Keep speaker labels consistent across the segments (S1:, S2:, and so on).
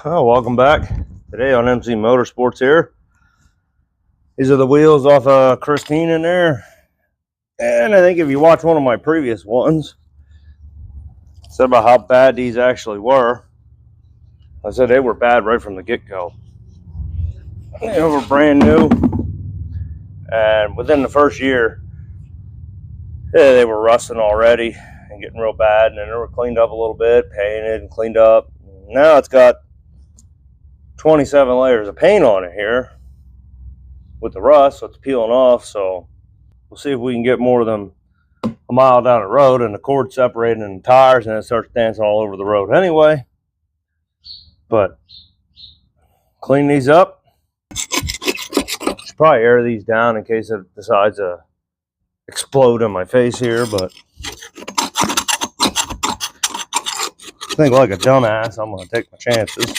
S1: Oh, welcome back. Today on MC Motorsports here. These are the wheels off Christine in there. And I think if you watch one of my previous ones, I said about how bad these actually were. I said they were bad right from the get-go. They were brand new. And within the first year, they were rusting already and getting real bad. And then they were cleaned up a little bit, painted and cleaned up. Now it's got 27 layers of paint on it here with the rust, so it's peeling off. So we'll see if we can get more of them a mile down the road and the cord separating in the tires, and it starts dancing all over the road anyway. But clean these up. Should probably air these down in case it decides to explode in my face here, but I think like a dumbass, I'm gonna take my chances.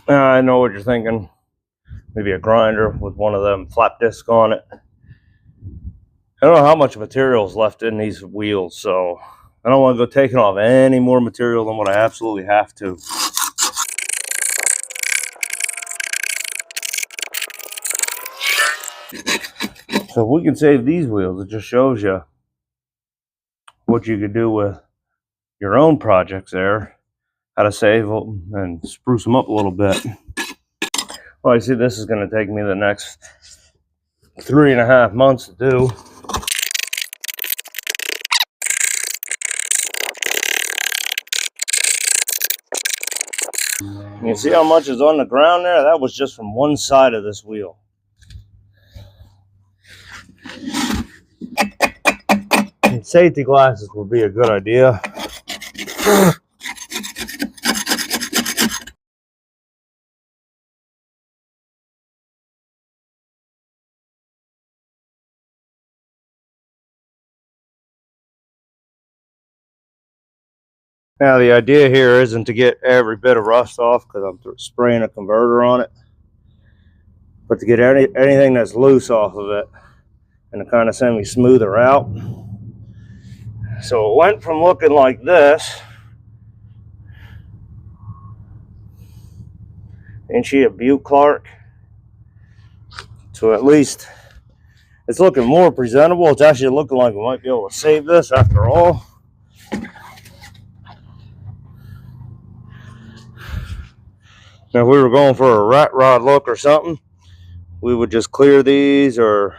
S1: I know what you're thinking. Maybe a grinder with one of them flap discs on it. I don't know how much material is left in these wheels, so I don't want to go taking off any more material than what I absolutely have to. So if we can save these wheels, it just shows you what you could do with your own projects there, how to save them and spruce them up a little bit. Well, I see this is going to take me the next 3.5 months to do. You see how much is on the ground there? That was just from one side of this wheel. And safety glasses would be a good idea. Now the idea here isn't to get every bit of rust off because I'm spraying a converter on it, but to get anything that's loose off of it and to kind of semi-smooth her out. So it went from looking like this, ain't she a Butte Clark, to at least it's looking more presentable. It's actually looking like we might be able to save this after all. Now, if we were going for a rat rod look or something, we would just clear these or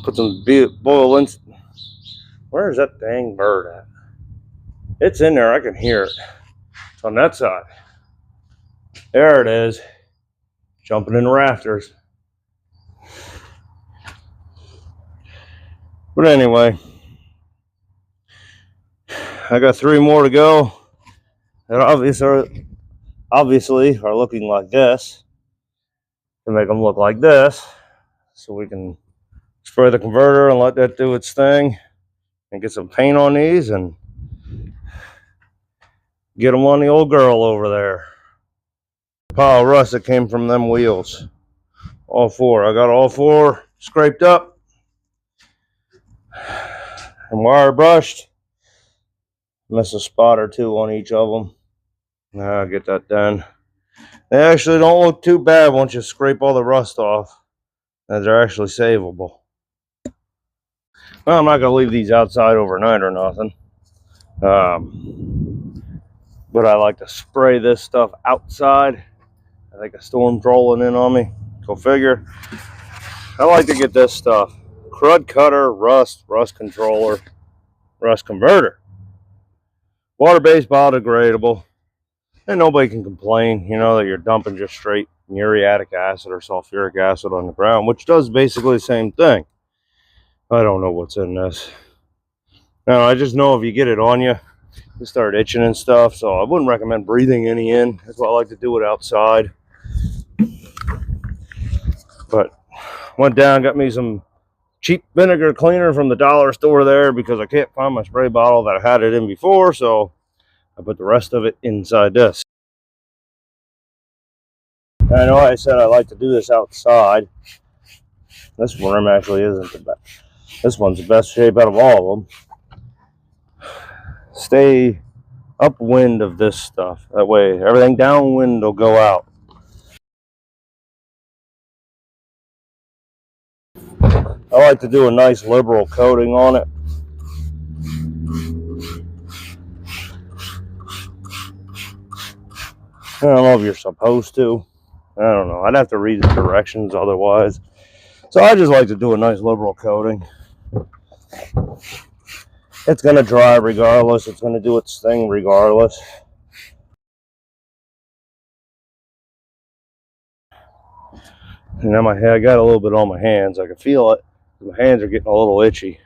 S1: put some boil in. Where's that dang bird at? It's in there. I can hear it. It's on that side. There it is. Jumping in the rafters. But anyway, I got 3 more to go. And obviously are looking like this, to make them look like this, so we can spray the converter and let that do its thing and get some paint on these and get them on the old girl over there. The pile of rust that came from them wheels, all 4. I got all 4 scraped up and wire brushed. Miss a spot or 2 on each of them. Now I'll get that done. They actually don't look too bad once you scrape all the rust off, and they're actually savable. Well, I'm not going to leave these outside overnight or nothing. But I like to spray this stuff outside. I think a storm's rolling in on me. Go figure. I like to get this stuff. Crud cutter, rust controller, rust converter. Water-based, biodegradable. And nobody can complain, you know, that you're dumping just straight muriatic acid or sulfuric acid on the ground, which does basically the same thing. I don't know what's in this. Now, I just know if you get it on you, you start itching and stuff, so I wouldn't recommend breathing any in. That's why I like to do it outside. But went down, got me some cheap vinegar cleaner from the dollar store there because I can't find my spray bottle that I had it in before, so I put the rest of it inside this. I know I said I like to do this outside. This worm actually isn't the best. This one's the best shape out of all of them. stay upwind of this stuff. That way everything downwind will go out. I like to do a nice liberal coating on it. I don't know if you're supposed to. I don't know. I'd have to read the directions otherwise. So I just like to do a nice liberal coating. It's going to dry regardless. It's going to do its thing regardless. And now I got a little bit on my hands. I can feel it. My hands are getting a little itchy.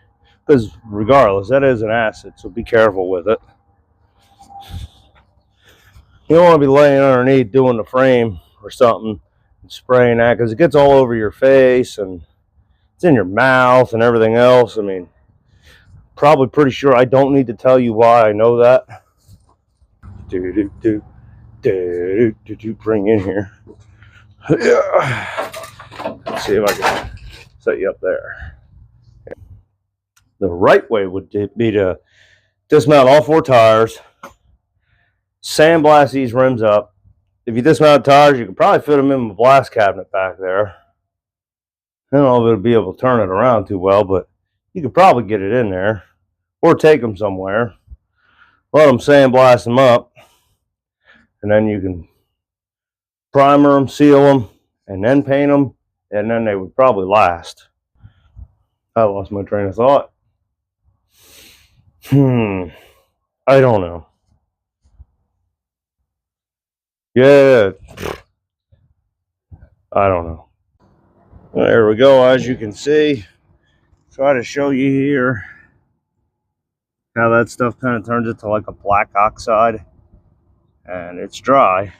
S1: Because regardless, that is an acid, so be careful with it. You don't want to be laying underneath doing the frame or something and spraying that, because it gets all over your face and it's in your mouth and everything else. I mean, probably pretty sure I don't need to tell you why I know that. Bring in here. Let's see if I can set you up there. The right way would be to dismount all 4 tires, sandblast these rims up. If you dismount tires, you could probably fit them in the blast cabinet back there. I don't know if it'll be able to turn it around too well, but you could probably get it in there or take them somewhere. Let them sandblast them up, and then you can primer them, seal them, and then paint them, and then they would probably last. I lost my train of thought. I don't know. Yeah, I don't know. There we go. As you can see, try to show you here how that stuff kind of turns into like a black oxide, and it's dry.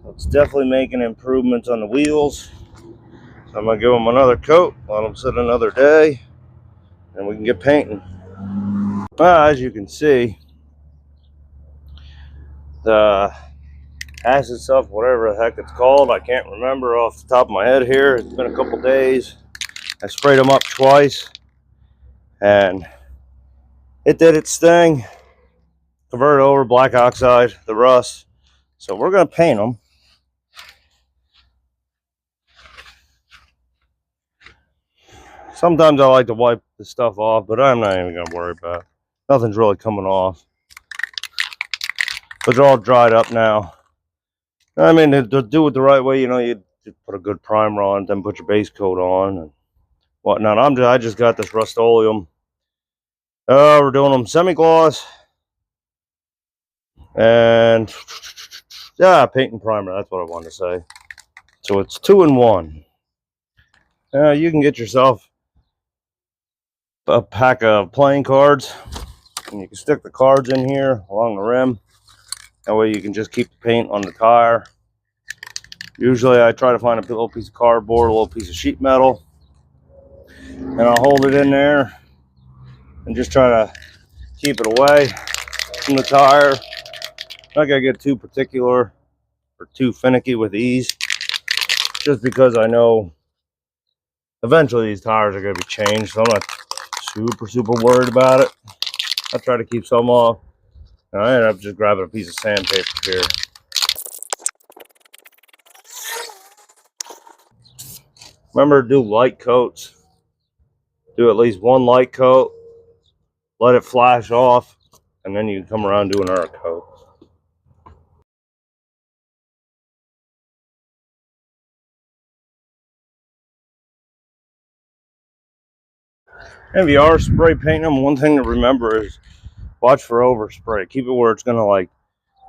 S1: It's definitely making improvements on the wheels. So I'm gonna give them another coat, let them sit another day, and we can get painting. Well, as you can see, the acid stuff, whatever the heck it's called, I can't remember off the top of my head here. It's been a couple days. I sprayed them up twice, and it did its thing. Converted over black oxide, the rust. So we're gonna paint them. Sometimes I like to wipe the stuff off, but I'm not even gonna worry about it. Nothing's really coming off. But they're all dried up now. I mean, to do it the right way, you know, you put a good primer on, then put your base coat on and whatnot. I just got this Rust-Oleum. We're doing them semi-gloss. And yeah, paint and primer, that's what I wanted to say. So it's 2 in 1. You can get yourself a pack of playing cards, and you can stick the cards in here along the rim. That way you can just keep the paint on the tire. Usually I try to find a little piece of cardboard, a little piece of sheet metal, and I'll hold it in there and just try to keep it away from the tire. Not gonna get too particular or too finicky with these, just because I know eventually these tires are gonna be changed, so I'm not super worried about it. I try to keep some off. And I ended up just grabbing a piece of sandpaper here. Remember to do light coats. Do at least 1 light coat. Let it flash off, and then you can come around and do another coat. If you are spray painting them, one thing to remember is watch for overspray. Keep it where it's gonna like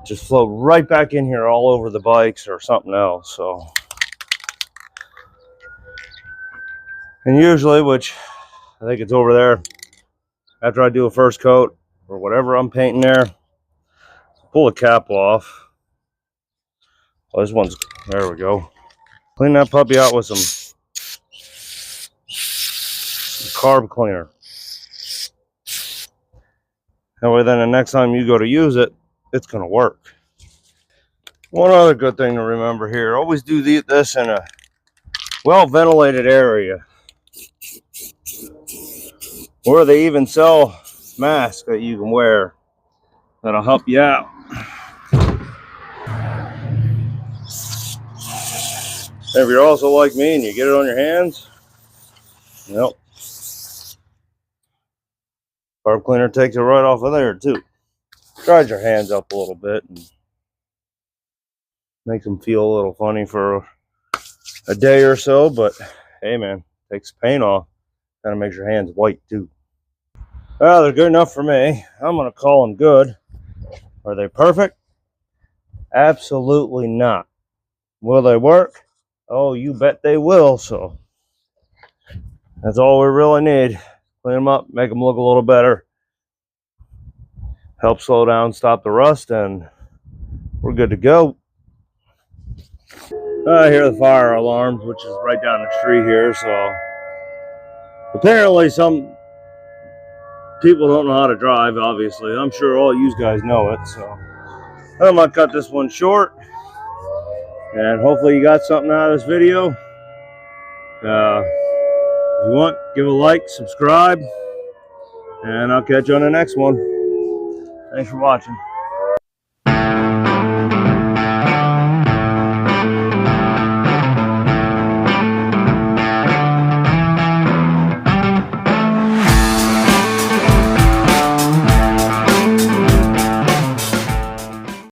S1: just flow right back in here all over the bikes or something else. So, and usually, which I think it's over there, after I do a first coat or whatever I'm painting there, pull the cap off. Well, this one's, there we go. Clean that puppy out with some carb cleaner. That way then the next time you go to use it, it's gonna work. One other good thing to remember here, always do this in a well-ventilated area. Or they even sell masks that you can wear that'll help you out. If you're also like me and you get it on your hands, nope. Carb cleaner takes it right off of there too. Dries your hands up a little bit and makes them feel a little funny for a day or so, but hey man, takes the paint off. Kind of makes your hands white too. Well, they're good enough for me. I'm gonna call them good. Are they perfect? Absolutely not. Will they work? Oh, you bet they will. So that's all we really need. Clean them up, make them look a little better, help slow down, stop the rust, and we're good to go. I hear the fire alarms, which is right down the street here. So apparently some people don't know how to drive, obviously. I'm sure all you guys know it. So I'm going to cut this one short. And hopefully you got something out of this video. If you want, give a like, subscribe. And I'll catch you on the next one. Thanks for watching.